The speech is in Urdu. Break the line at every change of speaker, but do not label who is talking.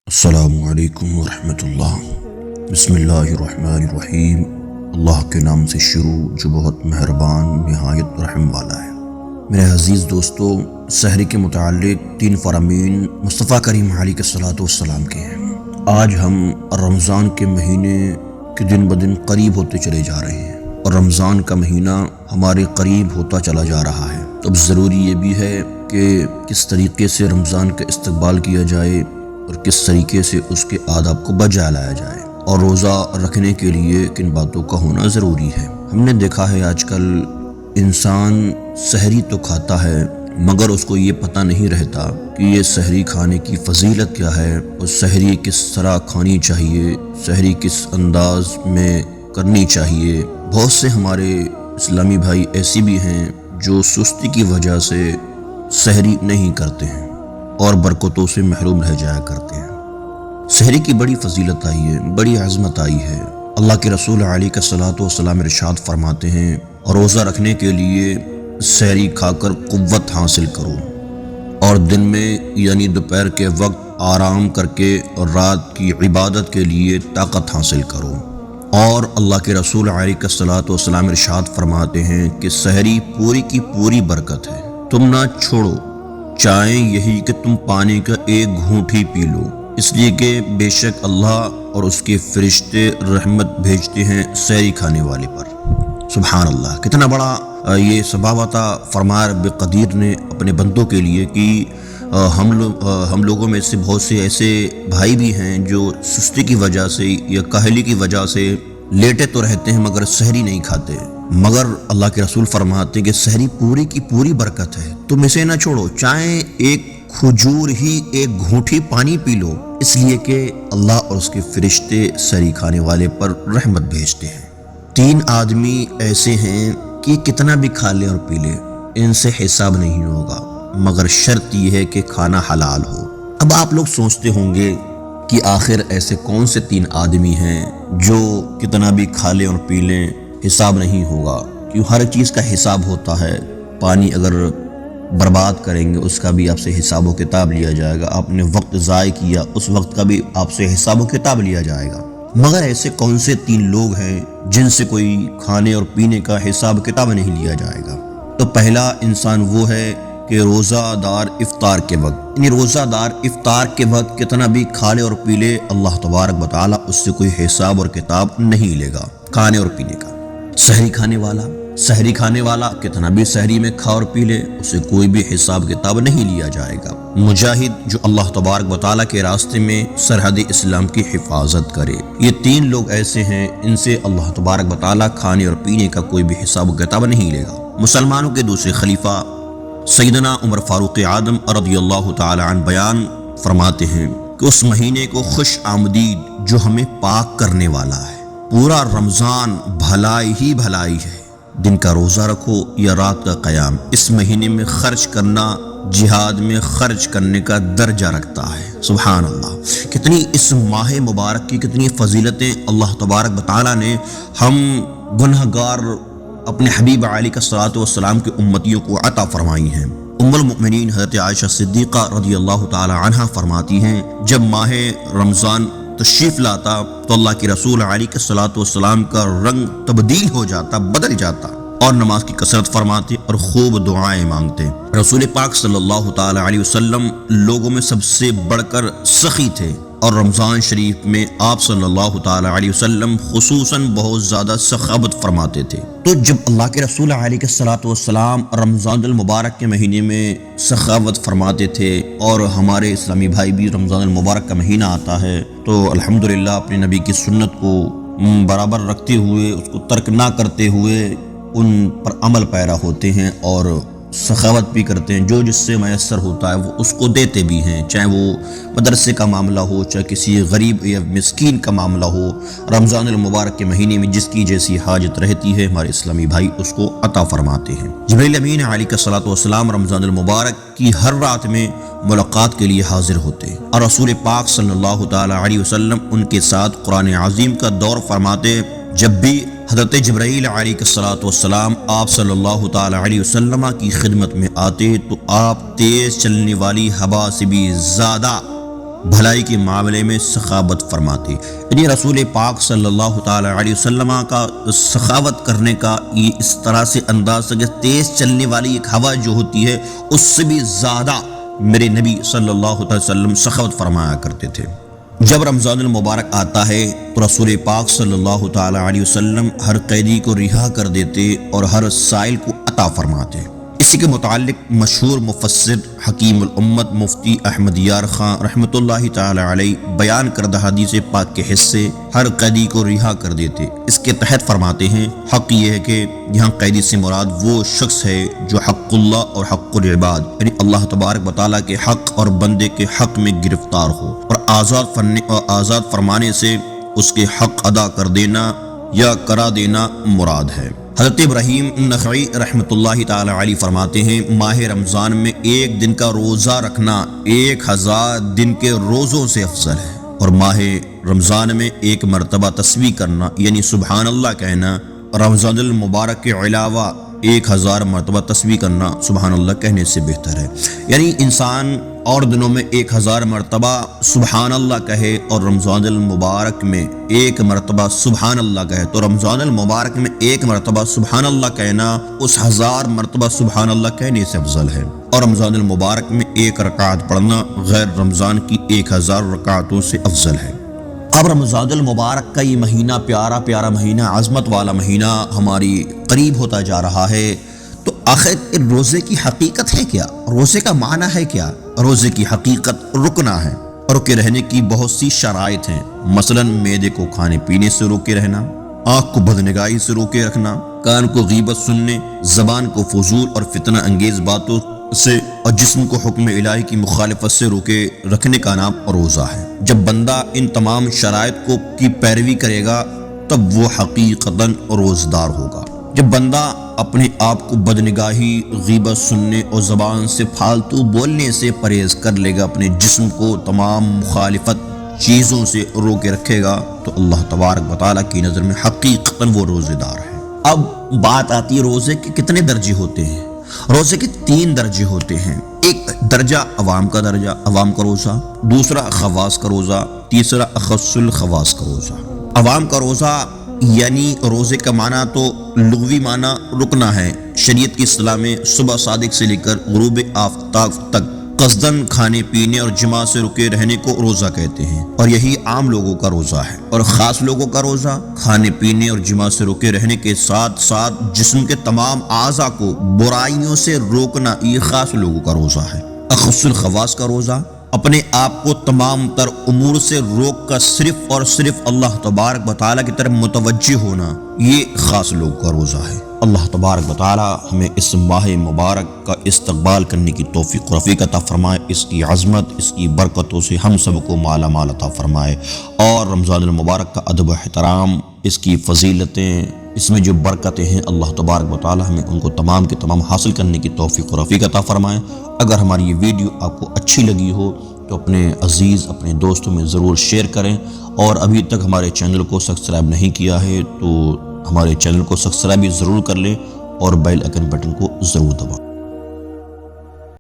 السلام علیکم ورحمۃ اللہ۔ بسم اللہ الرحمن الرحیم۔ اللہ کے نام سے شروع جو بہت مہربان نہایت رحم والا ہے۔ میرے عزیز دوستو، سحری کے متعلق 3 فرامین مصطفیٰ کریم علیہ الصلوۃ والسلام کے ہیں۔ آج ہم رمضان کے مہینے کے دن بدن قریب ہوتے چلے جا رہے ہیں اور رمضان کا مہینہ ہمارے قریب ہوتا چلا جا رہا ہے۔ اب ضروری یہ بھی ہے کہ کس طریقے سے رمضان کا استقبال کیا جائے اور کس طریقے سے اس کے آداب کو بجا لایا جائے، اور روزہ رکھنے کے لیے کن باتوں کا ہونا ضروری ہے۔ ہم نے دیکھا ہے آج کل انسان سحری تو کھاتا ہے مگر اس کو یہ پتہ نہیں رہتا کہ یہ سحری کھانے کی فضیلت کیا ہے اور سحری کس طرح کھانی چاہیے، سحری کس انداز میں کرنی چاہیے۔ بہت سے ہمارے اسلامی بھائی ایسی بھی ہیں جو سستی کی وجہ سے سحری نہیں کرتے ہیں اور برکتوں سے محروم رہ جایا کرتے ہیں۔ سحری کی بڑی فضیلت آئی ہے، بڑی عظمت آئی ہے۔ اللہ کے رسول علیہ الصلوۃ والسلام ارشاد فرماتے ہیں، روزہ رکھنے کے لیے سحری کھا کر قوت حاصل کرو اور دن میں یعنی دوپہر کے وقت آرام کر کے اور رات کی عبادت کے لیے طاقت حاصل کرو۔ اور اللہ کے رسول علیہ الصلوۃ والسلام ارشاد فرماتے ہیں کہ سحری پوری کی پوری برکت ہے، تم نہ چھوڑو چاہیں یہی کہ تم پانی کا ایک گھونٹ ہی پی لو، اس لیے کہ بے شک اللہ اور اس کے فرشتے رحمت بھیجتے ہیں سحری کھانے والے پر۔ سبحان اللہ، کتنا بڑا یہ ثواب عطا فرمایا رب قدیر نے اپنے بندوں کے لیے کہ ہم لوگوں میں سے بہت سے ایسے بھائی بھی ہیں جو سستی کی وجہ سے یا کاہلی کی وجہ سے لیٹے تو رہتے ہیں مگر سحری نہیں کھاتے، مگر اللہ کے رسول فرماتے ہیں کہ سحری پوری کی پوری برکت ہے، تم اسے نہ چھوڑو، چاہے ایک کھجور ہی ایک گھونٹ ہی پانی پی لو، اس لیے کہ اللہ اور اس کے فرشتے سحری کھانے والے پر رحمت بھیجتے ہیں۔ 3 آدمی ایسے ہیں کہ کتنا بھی کھا لے اور پی لے ان سے حساب نہیں ہوگا، مگر شرط یہ ہے کہ کھانا حلال ہو۔ اب آپ لوگ سوچتے ہوں گے کہ آخر ایسے کون سے 3 آدمی ہیں جو کتنا بھی کھا لیں اور پی لیں حساب نہیں ہوگا، کیوں ہر چیز کا حساب ہوتا ہے۔ پانی اگر برباد کریں گے اس کا بھی آپ سے حساب و کتاب لیا جائے گا، آپ نے وقت ضائع کیا اس وقت کا بھی آپ سے حساب و کتاب لیا جائے گا، مگر ایسے کون سے 3 لوگ ہیں جن سے کوئی کھانے اور پینے کا حساب کتاب نہیں لیا جائے گا؟ تو پہلا انسان وہ ہے کہ روزہ دار افطار کے وقت، یعنی روزہ دار افطار کے وقت کتنا بھی کھا لے اور پی لے اللہ تبارک و تعالی اس سے کوئی حساب اور کتاب نہیں لے گا کھانے اور پینے کا۔ سحری کھانے والا کتنا بھی سحری میں کھا اور پی لے اسے کوئی بھی حساب کتاب نہیں لیا جائے گا۔ مجاہد جو اللہ تبارک و تعالیٰ کے راستے میں سرحد اسلام کی حفاظت کرے، یہ 3 لوگ ایسے ہیں ان سے اللہ تبارک و تعالیٰ کھانے اور پینے کا کوئی بھی حساب کتاب نہیں لے گا۔ مسلمانوں کے دوسرے خلیفہ سیدنا عمر فاروق اعظم رضی اللہ تعالی عنہ بیان فرماتے ہیں کہ اس مہینے کو خوش آمدید جو ہمیں پاک کرنے والا ہے، پورا رمضان بھلائی ہی بھلائی ہے، دن کا روزہ رکھو یا رات کا قیام، اس مہینے میں خرچ کرنا جہاد میں خرچ کرنے کا درجہ رکھتا ہے۔ سبحان اللہ، کتنی اس ماہ مبارک کی کتنی فضیلتیں اللہ تبارک و تعالیٰ نے ہم گنہگار اپنے حبیب علیہ الصلوۃ والسلام کے امتیوں کو عطا فرمائی ہیں۔ ام المؤمنین حضرت عائشہ صدیقہ رضی اللہ تعالی عنہا فرماتی ہیں، جب ماہ رمضان تشریف لاتا تو اللہ کے رسول علیہ الصلوۃ والسلام کا رنگ تبدیل ہو جاتا، بدل جاتا، اور نماز کی کثرت فرماتے اور خوب دعائیں مانگتے۔ رسول پاک صلی اللہ تعالی علیہ وسلم لوگوں میں سب سے بڑھ کر سخی تھے، اور رمضان شریف میں آپ صلی اللہ تعالی علیہ وسلم خصوصاً بہت زیادہ سخاوت فرماتے تھے۔ تو جب اللہ کے رسول علیہ الصلوۃ والسلام رمضان المبارک کے مہینے میں سخاوت فرماتے تھے، اور ہمارے اسلامی بھائی بھی رمضان المبارک کا مہینہ آتا ہے تو الحمدللہ اپنے نبی کی سنت کو برابر رکھتے ہوئے، اس کو ترک نہ کرتے ہوئے ان پر عمل پیرا ہوتے ہیں اور سخاوت بھی کرتے ہیں، جو جس سے میسر ہوتا ہے وہ اس کو دیتے بھی ہیں، چاہے وہ مدرسے کا معاملہ ہو، چاہے کسی غریب یا مسکین کا معاملہ ہو۔ رمضان المبارک کے مہینے میں جس کی جیسی حاجت رہتی ہے ہمارے اسلامی بھائی اس کو عطا فرماتے ہیں۔ جبریل امین علیہ الصلوۃ والسلام رمضان المبارک کی ہر رات میں ملاقات کے لیے حاضر ہوتے اور رسول پاک صلی اللہ تعالی علیہ وسلم ان کے ساتھ قرآن عظیم کا دور فرماتے۔ جب بھی حضرت جبرائیل علیہ الصلوۃ والسلام آپ صلی اللہ تعالی علیہ وسلم کی خدمت میں آتے تو آپ تیز چلنے والی ہوا سے بھی زیادہ بھلائی کے معاملے میں سخاوت فرماتے۔ یعنی رسول پاک صلی اللہ تعالی علیہ وسلم کا سخاوت کرنے کا یہ اس طرح سے انداز ہے کہ تیز چلنے والی ایک ہوا جو ہوتی ہے اس سے بھی زیادہ میرے نبی صلی اللہ علیہ وسلم سخاوت فرمایا کرتے تھے۔ جب رمضان المبارک آتا ہے تو رسول پاک صلی اللہ تعالی علیہ وسلم ہر قیدی کو رہا کر دیتے اور ہر سائل کو عطا فرماتے۔ اسی کے متعلق مشہور مفسر حکیم الامت مفتی احمد یار خان رحمۃ اللہ تعالی علیہ بیان کردہ حدیث پاک کے حصے ہر قیدی کو رہا کر دیتے۔ اس کے تحت فرماتے ہیں حق یہ ہے کہ یہاں قیدی سے مراد وہ شخص ہے جو حق اللہ اور حق العباد یعنی اللہ تبارک و تعالیٰ کے حق اور بندے کے حق میں گرفتار ہو اور آزاد فرمانے سے اس کے حق ادا کر دینا یا کرا دینا مراد ہے۔ حضرت ابراہیم نخعی رحمۃ اللہ تعالی علیہ فرماتے ہیں ماہ رمضان میں ایک دن کا روزہ رکھنا 1000 دن کے روزوں سے افضل ہے، اور ماہ رمضان میں ایک مرتبہ تسبیح کرنا یعنی سبحان اللہ کہنا رمضان المبارک کے علاوہ 1000 مرتبہ تسبیح کرنا سبحان اللہ کہنے سے بہتر ہے۔ یعنی انسان اور دنوں میں 1000 مرتبہ سبحان اللہ کہے اور رمضان المبارک میں ایک مرتبہ سبحان اللہ کہے تو رمضان المبارک میں ایک مرتبہ سبحان اللہ کہنا اس 1000 مرتبہ سبحان اللہ کہنے سے افضل ہے، اور رمضان المبارک میں ایک رکعت پڑھنا غیر رمضان کی 1000 رکعتوں سے افضل ہے۔ اب رمضان المبارک کا یہ مہینہ پیارا پیارا مہینہ، عظمت والا مہینہ ہماری قریب ہوتا جا رہا ہے، تو آخر روزے کی حقیقت ہے کیا؟ روزے کا معنی ہے کیا؟ روزے کی حقیقت رکنا ہے، رکے رہنے کی بہت سی شرائط ہیں، مثلا معدے کو کھانے پینے سے روکے رہنا، آنکھ کو بدنگاہی سے روکے رکھنا، کان کو غیبت سننے، زبان کو فضول اور فتنہ انگیز باتوں سے اور جسم کو حکم الہی کی مخالفت سے روکے رکھنے کا نام روزہ ہے۔ جب بندہ ان تمام شرائط کی پیروی کرے گا تب وہ حقیقتاً روزدار ہوگا۔ جب بندہ اپنے آپ کو بدنگاہی، غیبت سننے اور زبان سے فالتو بولنے سے پرہیز کر لے گا، اپنے جسم کو تمام مخالفت چیزوں سے روکے رکھے گا، تو اللہ تبارک و تعالیٰ کی نظر میں حقیقتاً وہ روزے دار ہے۔ اب بات آتی ہے روزے کے کتنے درجے ہوتے ہیں؟ روزے کے 3 درجے ہوتے ہیں۔ ایک درجہ عوام کا درجہ، عوام کا روزہ، دوسرا خواص کا روزہ، تیسرا اخص الخواص کا روزہ۔ عوام کا روزہ یعنی روزے کا معنی تو لغوی معنی رکنا ہے۔ شریعت کی اصطلاح میں صبح صادق سے لے کر غروب آفتاب تک قصداً کھانے پینے اور جماع سے رکے رہنے کو روزہ کہتے ہیں، اور یہی عام لوگوں کا روزہ ہے۔ اور خاص لوگوں کا روزہ کھانے پینے اور جماع سے رکے رہنے کے ساتھ ساتھ جسم کے تمام اعضاء کو برائیوں سے روکنا، یہ خاص لوگوں کا روزہ ہے۔ اخص الخواص کا روزہ اپنے آپ کو تمام تر امور سے روک کر صرف اور صرف اللہ تبارک و تعالیٰ کی طرف متوجہ ہونا، یہ خاص لوگوں کا روزہ ہے۔ اللہ تبارک و تعالیٰ ہمیں اس ماہ مبارک کا استقبال کرنے کی توفیق و رفیق عطا فرمائے، اس کی عظمت، اس کی برکتوں سے ہم سب کو مالا مال عطا فرمائے، اور رمضان المبارک کا ادب و احترام، اس کی فضیلتیں، اس میں جو برکتیں ہیں، اللہ تبارک و تعالیٰ ہمیں ان کو تمام کے تمام حاصل کرنے کی توفیق و رفیق عطا فرمائے۔ اگر ہماری یہ ویڈیو آپ کو اچھی لگی ہو تو اپنے عزیز، اپنے دوستوں میں ضرور شیئر کریں، اور ابھی تک ہمارے چینل کو سبسکرائب نہیں کیا ہے تو ہمارے چینل کو سبسکرائب بھی ضرور کر لیں اور بیل آئیکن بٹن کو ضرور دبائیں۔